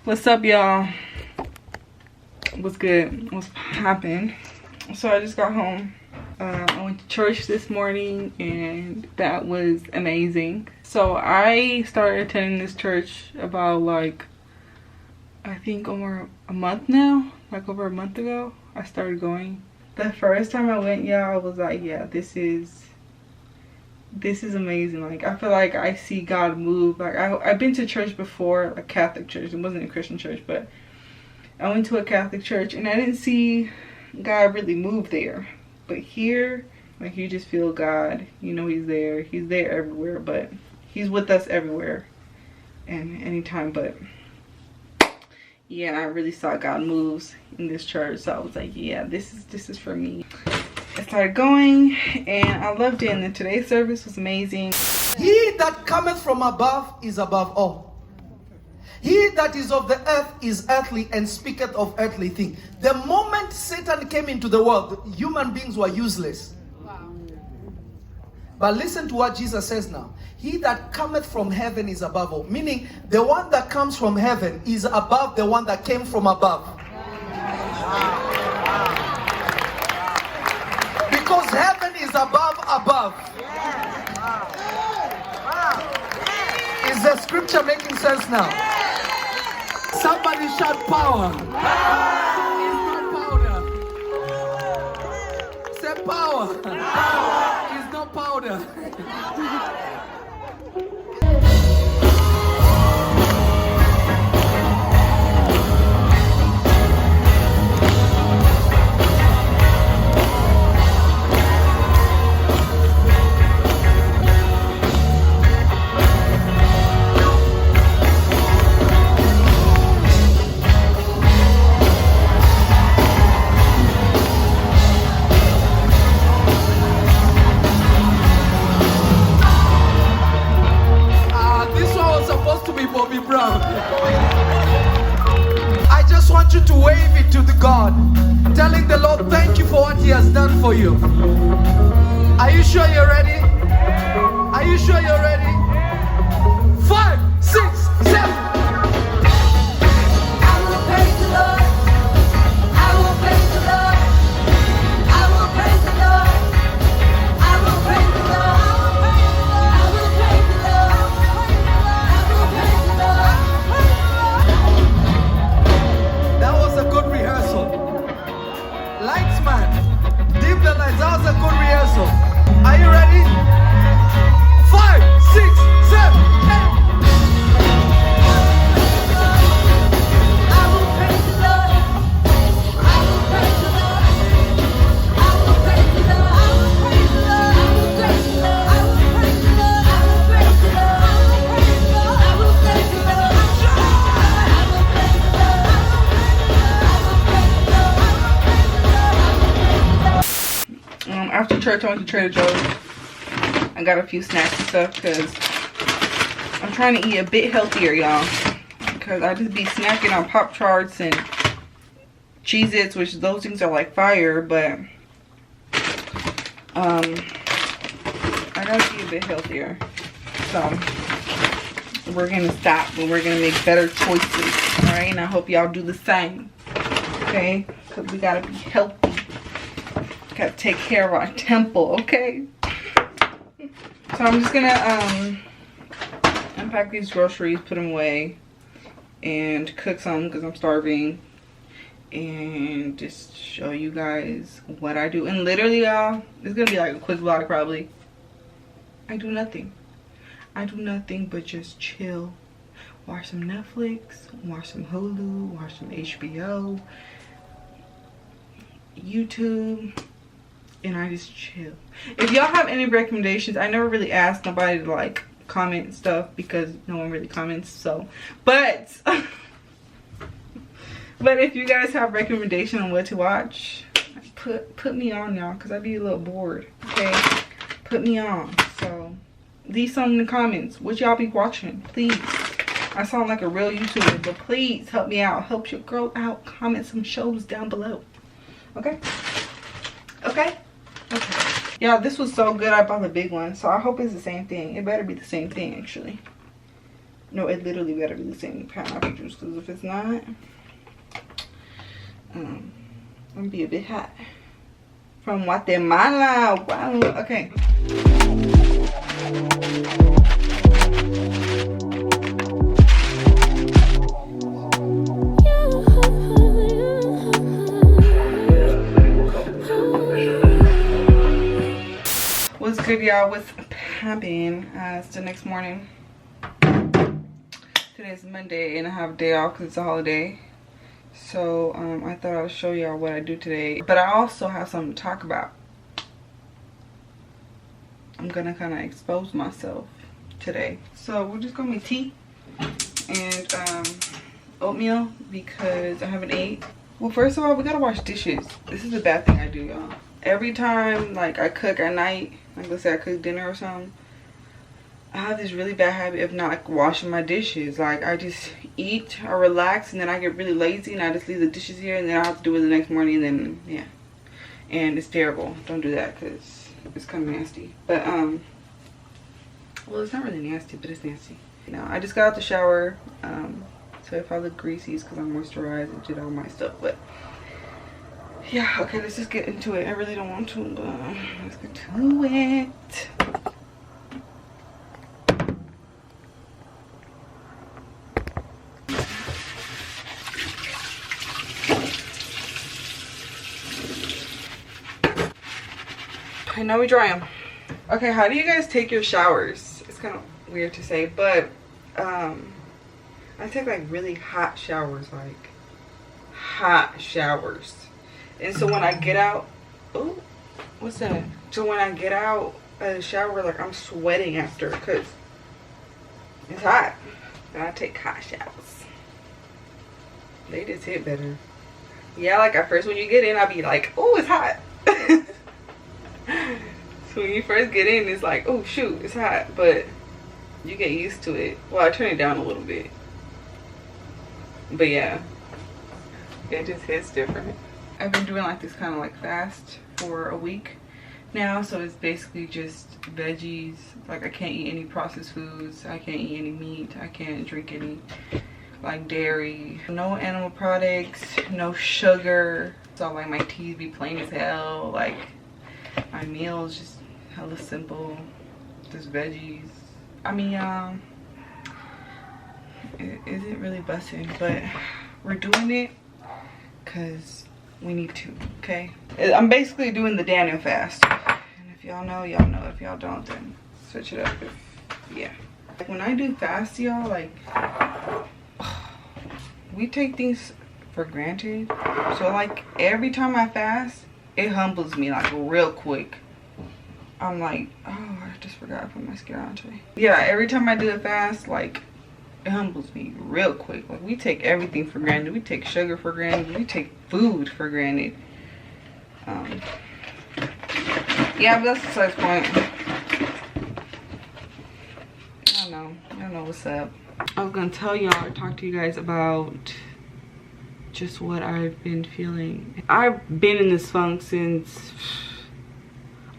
What's up, y'all? What's good? What's poppin'? So I just got home. I went to church this morning and that was amazing. So I started attending this church about like, I think over a month now. Like over a month ago, I started going. The first time I went, yeah, I was like, yeah, this is amazing. Like, I feel like I see God move. Like, I've been to church before, a Catholic church. It wasn't a Christian church, but I went to a Catholic church and I didn't see God really move there. But here, like, you just feel God. You know he's there. He's there everywhere, but he's with us everywhere and anytime. But yeah, I really saw God moves in this church. So I was like, yeah, this is for me. I started going and I loved it, and today's service was amazing. He that cometh from above is above all. He that is of the earth is earthly and speaketh of earthly things. The moment Satan came into the world, human beings were useless. Wow. But listen to what Jesus says now. He that cometh from heaven is above all. Meaning, the one that comes from heaven is above the one that came from above. Because heaven is above. Is the scripture making sense now? Somebody shout power. It's not powder. Say power. It's not powder. Bobby Brown. I just want you to wave it to the God, telling the Lord thank you for what he has done for you. Are you sure you're ready? Are you sure you're ready? 5, 6, 7. That was a good rehearsal. Are you ready? 5, 6, 7. After church, I went to Trader Joe's. I got a few snacks and stuff because I'm trying to eat a bit healthier, y'all. Because I just be snacking on Pop-Tarts and Cheez-Its, which those things are like fire, but I gotta be a bit healthier. So we're gonna stop, but we're gonna make better choices. Alright, and I hope y'all do the same. Okay? Because we gotta be healthy. Gotta take care of our temple, okay? So I'm just gonna unpack these groceries, put them away, and cook some because I'm starving, and just show you guys what I do. And literally, y'all, it's gonna be like a quick vlog probably. I do nothing. I do nothing but just chill, watch some Netflix, watch some Hulu, watch some HBO, YouTube. And I just chill. If y'all have any recommendations, I never really asked nobody to like comment stuff because no one really comments. So, but if you guys have recommendations on what to watch, put me on, y'all, because I be a little bored. Okay, put me on. So leave some in the comments. What y'all be watching, please. I sound like a real YouTuber, but please help me out. Help your girl out. Comment some shows down below. Okay. Okay. Okay. Yeah, this was so good. I bought the big one, so I hope it's the same thing. It better be the same thing, actually. No, it literally better be the same pineapple juice, because if it's not, I'm gonna be a bit hot. From Guatemala. Wow. Okay. What's good, y'all? What's poppin'? It's the next morning. Today's Monday and I have a day off because it's a holiday. So I thought I would show y'all what I do today. But I also have something to talk about. I'm gonna kind of expose myself today. So we're just gonna make tea and oatmeal because I haven't ate. Well, first of all, we gotta wash dishes. This is a bad thing I do, y'all. Every time like I cook at night, like let's say I cook dinner or something, I have this really bad habit of not like washing my dishes. Like I just eat or relax and then I get really lazy and I just leave the dishes here and then I have to do it the next morning and then yeah. And it's terrible. Don't do that because it's kind of nasty. But well, it's not really nasty, but it's nasty. Now I just got out the shower. So if I look greasy it's because I'm moisturized and did all my stuff. But yeah, okay, let's just get into it. I really don't want to, but let's get to it. I know we dry them. Okay, how do you guys take your showers? It's kind of weird to say, but I take like really hot showers, like hot showers. And so when I get out, oh, what's that? So when I get out of the shower, like I'm sweating after because it's hot. And I take hot showers. They just hit better. Yeah, like at first when you get in, I'll be like, oh, it's hot. So when you first get in, it's like, oh shoot, it's hot. But you get used to it. Well, I turn it down a little bit. But yeah, it just hits different. I've been doing like this kind of like fast for a week now, so it's basically just veggies. Like I can't eat any processed foods, I can't eat any meat, I can't drink any like dairy, no animal products, no sugar. So like my teas be plain as hell, like my meals just hella simple, just veggies. I mean it isn't really busting, but we're doing it because we need to, okay? I'm basically doing the Daniel fast. And if y'all know, y'all know. If y'all don't, then switch it up. Yeah. Like when I do fast, y'all, like, we take things for granted. So, like, every time I fast, it humbles me, like, real quick. I'm like, oh, I just forgot to put mascara on today. Yeah, every time I do a fast, like, it humbles me real quick. Like we take everything for granted. We take sugar for granted. We take food for granted. Yeah, but that's besides the point. I don't know what's up. I was gonna tell y'all or talk to you guys about just what I've been feeling. I've been in this funk since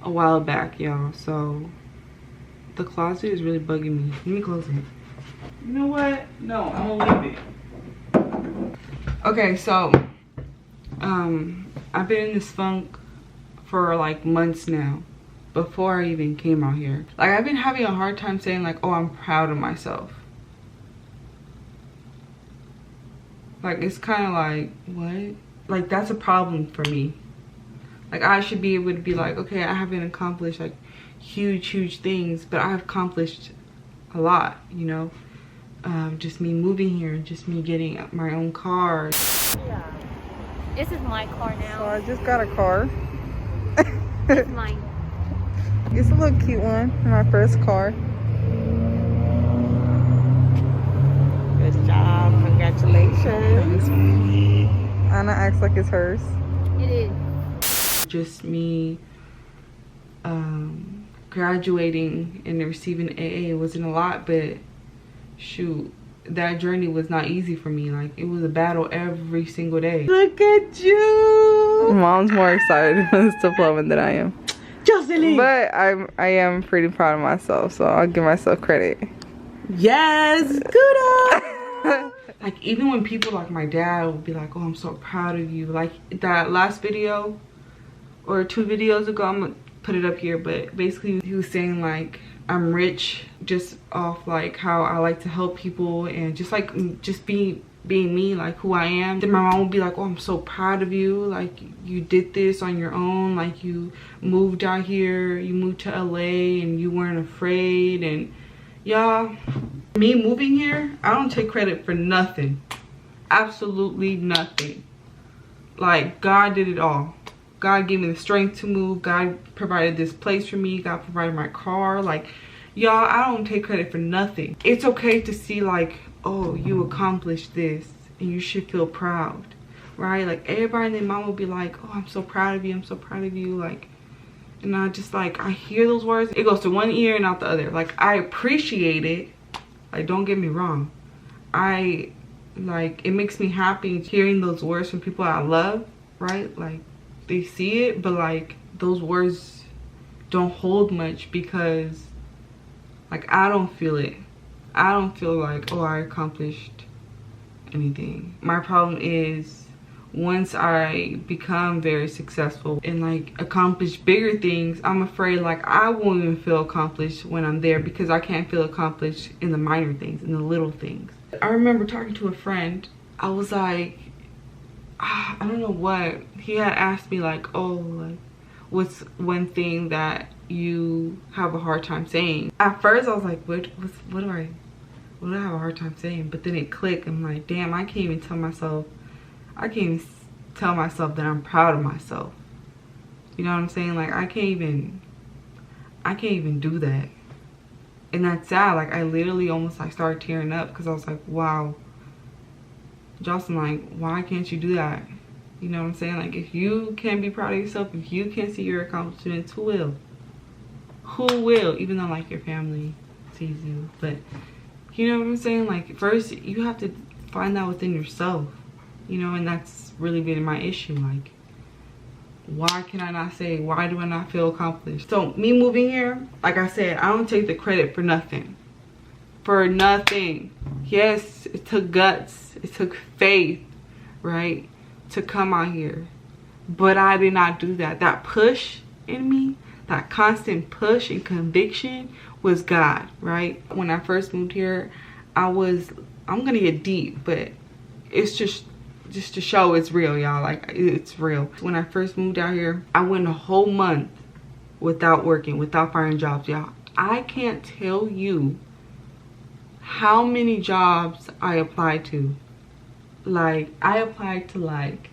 a while back, y'all. So the closet is really bugging me. Let me close it. You know what? No, I'm gonna leave it. Okay, so I've been in this funk for like months now, before I even came out here. Like I've been having a hard time saying like, oh, I'm proud of myself. Like it's kind of like, what? Like that's a problem for me. Like I should be able to be like, okay, I haven't accomplished like huge things, but I've accomplished a lot, you know. Just me moving here, just me getting my own car. Yeah. This is my car now. So I just got a car. It's mine. It's a little cute one, my first car. Good job, congratulations. Anna acts like it's hers. It is. Just me graduating and receiving AA wasn't a lot, but shoot, that journey was not easy for me. Like it was a battle every single day. Look at you. Mom's more excited for this diploma than I am. Jocelyn. But I am pretty proud of myself, so I'll give myself credit. Yes, good. Like, even when people like my dad would be like, oh, I'm so proud of you. Like that last video or 2 videos ago, I'm gonna put it up here, but basically he was saying like, I'm rich just off like how I like to help people and just like just being me, like who I am. Then my mom would be like, oh, I'm so proud of you, like you did this on your own, like you moved out here, you moved to LA and you weren't afraid. And y'all, me moving here, I don't take credit for nothing, absolutely nothing. Like, God did it all. God gave me the strength to move. God provided this place for me. God provided my car. Like, y'all, I don't take credit for nothing. It's okay to see like, oh, you accomplished this and you should feel proud, right? Like, everybody and their mom will be like, oh, I'm so proud of you. I'm so proud of you. Like, and I just like, I hear those words. It goes to one ear and out the other. Like, I appreciate it. Like, don't get me wrong. Like, it makes me happy hearing those words from people I love, right? Like, they see it, but like, those words don't hold much because like, I don't feel it. I don't feel like, oh, I accomplished anything. My problem is once I become very successful and like accomplish bigger things, I'm afraid like I won't even feel accomplished when I'm there because I can't feel accomplished in the minor things, in the little things. I remember talking to a friend. I was like, I don't know what. He had asked me like, oh, like, what's one thing that you have a hard time saying? At first I was like, what do I have a hard time saying? But then it clicked. I'm like, damn, I can't even tell myself that I'm proud of myself. You know what I'm saying? Like, I can't even do that. And that's sad. Like, I literally almost like started tearing up because I was like, wow, Jocelyn, like, why can't you do that? You know what I'm saying? Like, if you can't be proud of yourself, if you can't see your accomplishments, who will? Who will? Even though like your family sees you. But you know what I'm saying? Like, first you have to find that within yourself, you know. And that's really been my issue. Like, why can I not say, why do I not feel accomplished? So me moving here, like I said, I don't take the credit for nothing. For nothing. Yes, it took guts, it took faith, right, to come out here, but I did not do that. That push in me, that constant push and conviction was God, right? When I first moved here, I'm gonna get deep, but it's just to show it's real, y'all. Like, it's real. When I first moved out here, I went a whole month without working, without finding jobs, y'all. I can't tell you how many jobs I applied to. Like, I applied to like,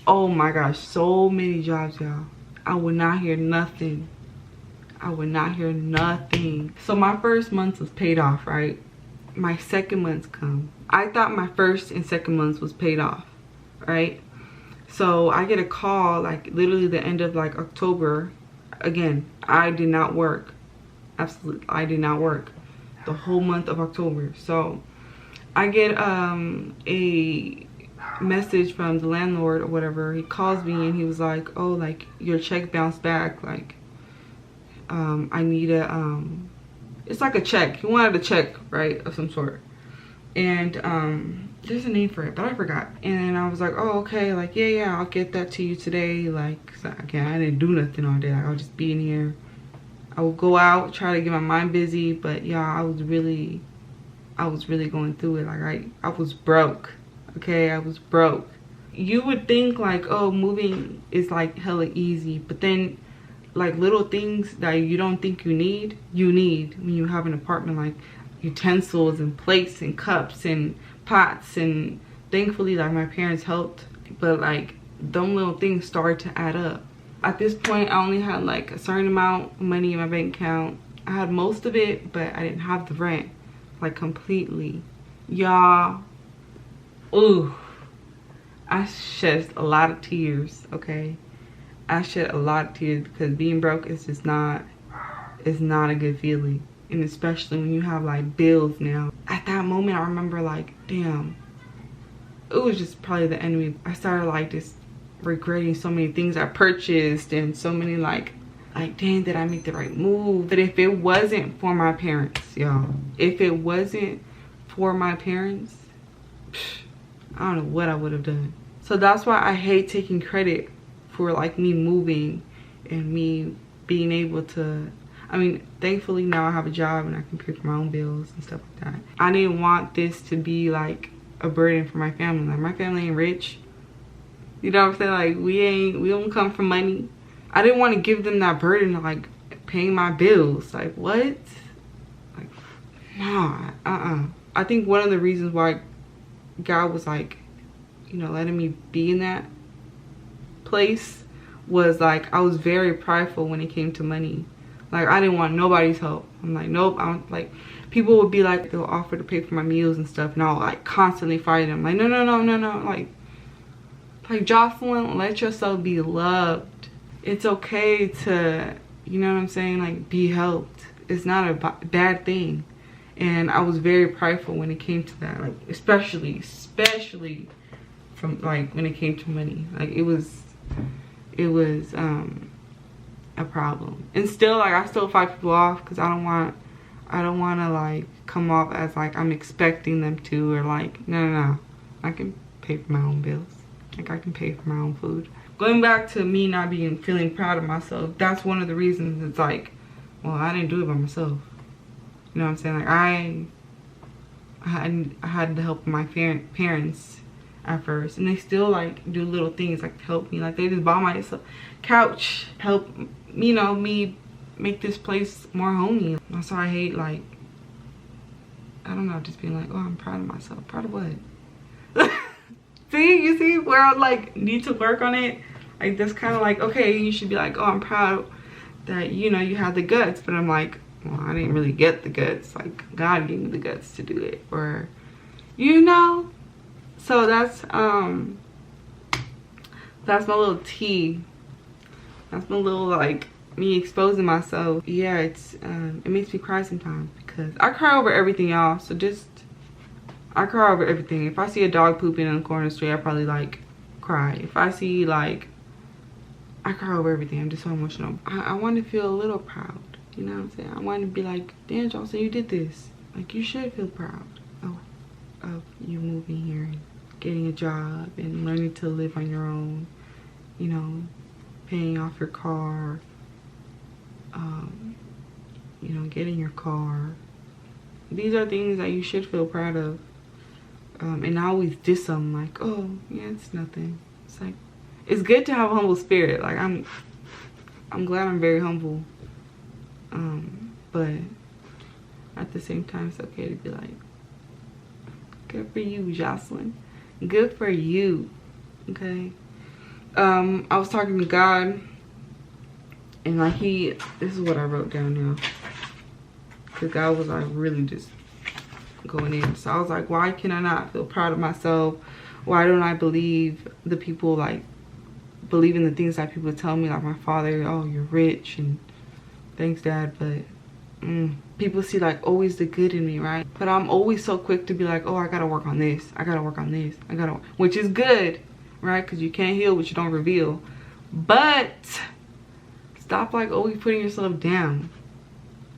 oh my gosh, so many jobs, y'all. I would not hear nothing. I would not hear nothing. So my first month was paid off, right? My second month come. I thought my first and second months was paid off, right? So I get a call like literally the end of like October. Again, I did not work. Absolutely, I did not work the whole month of October. So I get a message from the landlord or whatever. He calls me and he was like, oh, like, your check bounced back. Like, I need a, it's like a check. He wanted a check, right, of some sort. And there's a name for it, but I forgot. And I was like, oh, okay, like, yeah, I'll get that to you today. Like, again, I didn't do nothing all day. Like, I'll just be in here. I would go out, try to get my mind busy, but yeah, I was really going through it. Like, I was broke. Okay, I was broke. You would think like, oh, moving is like hella easy, but then like little things that you don't think you need when you have an apartment, like utensils and plates and cups and pots. And thankfully, like, my parents helped, but like them little things started to add up. At this point, I only had like a certain amount of money in my bank account. I had most of it, but I didn't have the rent, like, completely. Y'all, ooh, I shed a lot of tears, okay? I shed a lot of tears because being broke is just not, it's not a good feeling. And especially when you have like bills now. At that moment, I remember like, damn, it was just probably the enemy. I started like just regretting so many things I purchased and so many like like, dang, did I make the right move? But if it wasn't for my parents, y'all, if it wasn't for my parents, I don't know what I would have done. So that's why I hate taking credit for like me moving and me being able to, I mean, thankfully now I have a job and I can pay for my own bills and stuff like that. I didn't want this to be like a burden for my family. Like, my family ain't rich. You know what I'm saying? Like, we don't come from money. I didn't want to give them that burden of like paying my bills. Like, what? Like, nah, I think one of the reasons why God was like, you know, letting me be in that place was like, I was very prideful when it came to money. Like, I didn't want nobody's help. I'm like, nope. I'm like, people would be like, they'll offer to pay for my meals and stuff, and I'll like constantly fight them. Like, no. Like, Jocelyn, let yourself be loved. It's okay to, you know what I'm saying, like, be helped. It's not a bad thing. And I was very prideful when it came to that, like, especially from like when it came to money. Like, it was a problem. And still, like, I still fight people off because I don't want to like come off as like I'm expecting them to, or like, no, I can pay for my own bills. Like, I can pay for my own food. Going back to me not feeling proud of myself, that's one of the reasons. It's like, well, I didn't do it by myself. You know what I'm saying? Like, I had the help of my parents at first, and they still like do little things like help me. Like, they just bought my couch, help, you know, me make this place more homey. That's why I hate, like, I don't know, just being like, oh, I'm proud of myself. Proud of what? You see where I like need to work on it? Like, that's kind of like, okay, you should be like, oh, I'm proud that, you know, you have the guts. But I'm like, well, I didn't really get the guts. Like, God gave me the guts to do it, or, you know. So that's my little tea. That's my little, like, me exposing myself. Yeah, it's it makes me cry sometimes because I cry over everything, y'all. So just, I cry over everything. If I see a dog pooping in the corner of the street, I probably like cry. If I see, like, I cry over everything. I'm just so emotional. I want to feel a little proud. You know what I'm saying? I want to be like, damn, Jocelyn, you did this. Like, you should feel proud of you moving here and getting a job and learning to live on your own. You know, paying off your car. You know, getting your car. These are things that you should feel proud of. And I always diss them, like, oh, yeah, it's nothing. It's like, it's good to have a humble spirit. Like, I'm glad I'm very humble. But at the same time, it's okay to be like, good for you, Jocelyn. Good for you. Okay. I was talking to God, and like, this is what I wrote down now. Because God was like really just going in. So I was like, why can I not feel proud of myself? Why don't I believe the people, like, believe in the things that people tell me, like my father, oh, you're rich, and thanks, Dad, but people see like always the good in me, right? But I'm always so quick to be like, oh, I gotta work on this, I gotta work on this, which is good, right? Because you can't heal what you don't reveal. But stop like always putting yourself down.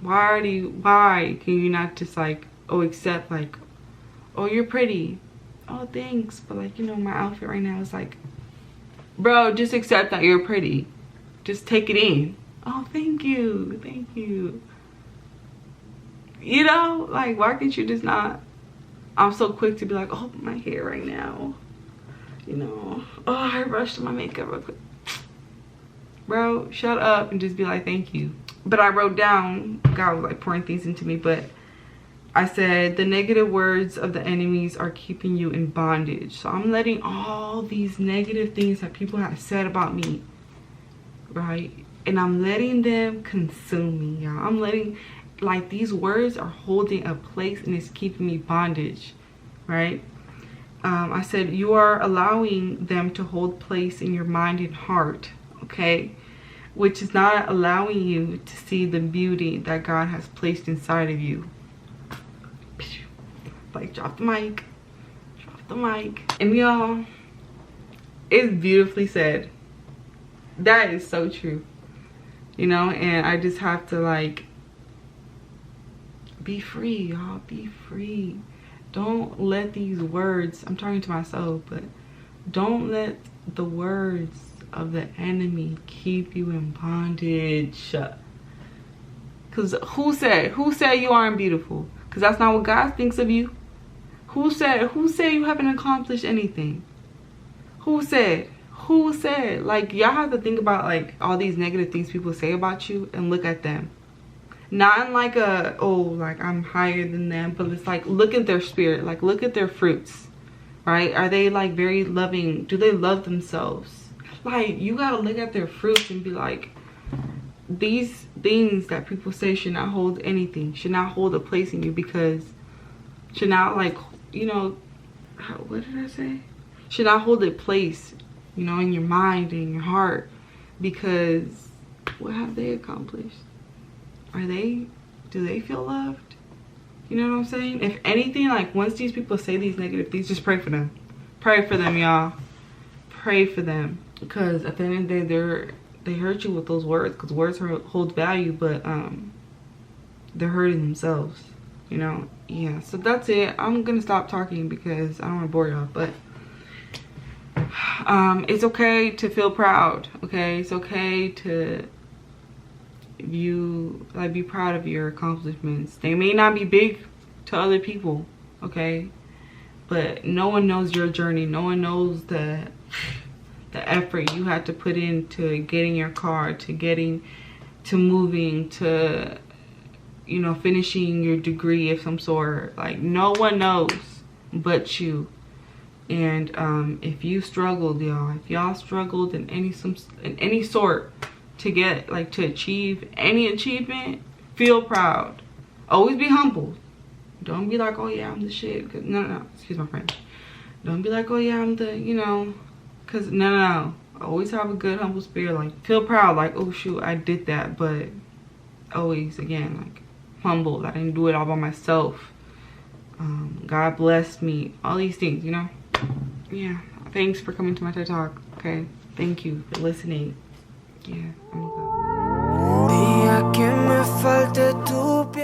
Why can you not just like, oh, accept like, oh, you're pretty, oh, thanks, but like, you know, my outfit right now is like, bro, just accept that you're pretty. Just take it in. Oh, thank you, thank you. You know, like, why can't you just not? I'm so quick to be like, oh, my hair right now, you know, oh, I rushed my makeup real quick. Bro, shut up and just be like, thank you. But I wrote down, God was like pouring things into me, but I said, the negative words of the enemies are keeping you in bondage. So I'm letting all these negative things that people have said about me, right? And I'm letting them consume me, y'all. I'm letting, like, these words are holding a place and it's keeping me bondage, right? I said, you are allowing them to hold place in your mind and heart, okay? Which is not allowing you to see the beauty that God has placed inside of you. Like, drop the mic. Drop the mic. And y'all, it's beautifully said. That is so true. you know, and I just have to like be free, y'all. Be free. Don't let these words, I'm talking to myself, but don't let the words of the enemy keep you in bondage. Because who said you aren't beautiful? Because that's not what God thinks of you. Who said you haven't accomplished anything? Who said? Like, y'all have to think about like all these negative things people say about you and look at them. Not in like a, oh, like I'm higher than them, but it's like, look at their spirit, like look at their fruits, right? Are they like very loving? Do they love themselves? Like, you gotta look at their fruits and be like, these things that people say should not hold anything, should not hold a place in you, because should not, like, you know, what did I say? Should not hold a place, you know, in your mind and your heart, because what have they accomplished? Do they feel loved? You know what I'm saying? If anything, like, once these people say these negative things, just pray for them. Pray for them, y'all. Pray for them. Because at the end of the day, they hurt you with those words, because words hold value, but they're hurting themselves, you know. Yeah, so that's it. I'm gonna stop talking because I don't want to bore y'all, but it's okay to feel proud, okay? It's okay to be proud of your accomplishments. They may not be big to other people, okay, but no one knows your journey. No one knows the effort you had to put into getting your car, to moving, to, you know, finishing your degree of some sort. Like, no one knows but you. And if you struggled, y'all, if y'all struggled in any sort to get, like, to achieve any achievement, feel proud. Always be humble. Don't be like, oh yeah, I'm the shit. Cause no, excuse my French. Don't be like, oh yeah, I'm the, you know, because no. Always have a good, humble spirit. Like, feel proud. Like, oh shoot, I did that. But always, again, like, humble. I didn't do it all by myself. God blessed me. All these things, you know. Yeah. Thanks for coming to my TED Talk. Okay. Thank you for listening. Yeah. I'm gonna go.